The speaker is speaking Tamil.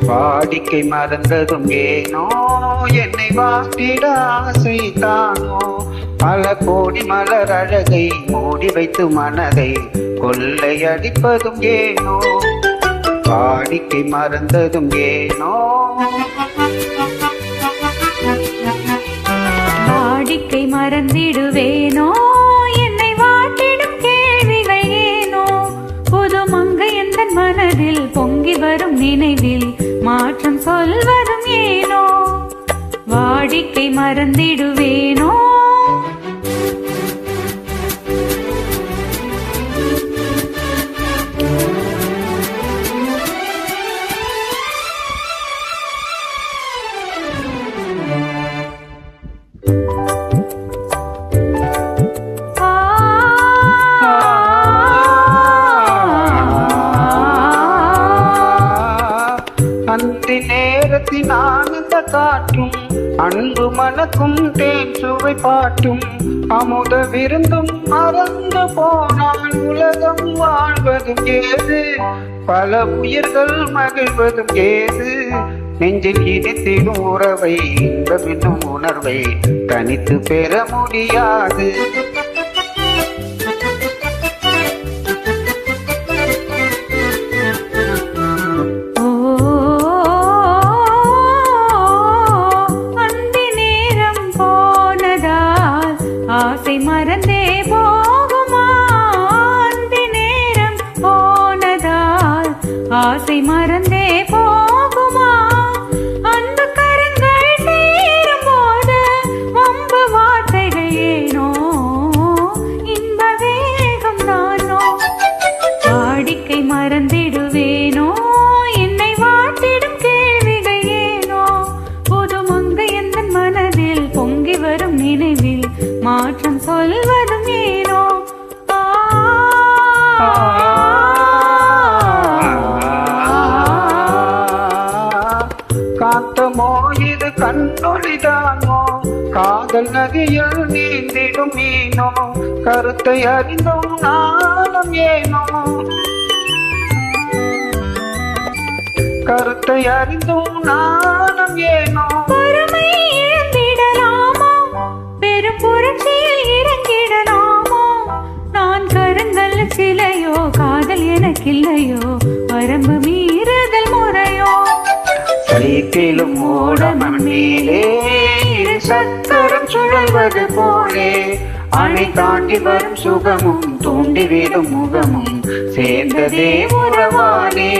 வாடிக்கை மறந்ததும் ஏனோ என்னை வாட்டிட ஆசைத்தானோ பல கோடி மலர் அழகை மூடி வைத்து மனதை கொள்ளையடிப்பதும் ஏனோ வாடிக்கை மறந்ததும் ஏனோ வாடிக்கை மறந்திடுவேனோ என்னை வாட்டிடும் கேள்விகள் ஏனோ புது மங்கை எந்த மனதில் பொங்கி வரும் நினைவில் மாற்றம் சொல்வதும் ஏனோ வாடிக்கை மறந்திடுவேனோ அந்தி நேரத்தின் ஆனந்த காற்றும் அன்பு மனக்கும் தேன் சுவை பாட்டும் அமுத விருந்தும் மறந்து போனால் உலகம் வாழ்வதும் ஏது பல உயிர்கள் மகிழ்வதும் ஏது நெஞ்சில் இனித்திடும் உறவை இன்பமென்னும் உணர்வை தனித்து பெற முடியாது ஆசை மறந்தே போகுமா அந்தி நேரம் போனதால் ஆசை மறந்தே போகுமா அந்த கரங்கள் சேரும் போது வம்பு வார்த்தைகள் ஏனோ இந்த வேகம் தானோ வாடிக்கை மறந்திடுவேனோ என்னை வாட்டிடும் கேள்விகள் ஏனோ புது மங்கை எந்த மனதில் பொங்கி வரும் நினைவில் மாற்றம் சொல்வதும் ஏனோ காத்தமோ இது கண்ணொளிதானோ காதல் நதியில் நீந்திடும் மீனோ கருத்தை அறிந்தும் நாணம் ஏனோ கருத்தை அறிந்தும் நாணம் ஏனோ பொறுமை இழந்திடலாமோ பெரும் புரட்சியில் இறங்கிடலாமோ நான் கருங்கல் சிலையோ காதல் எனக்கில்லையோ வரம்பு மீறுதல் முறையோ சைக்கிளும் ஓடமன் மேலே சக்கரம் சுழல்வது போலே அணை தாண்டி வரும் சுகமும் தூண்டிவிடும் முகமும் சேர்ந்ததே உறவானே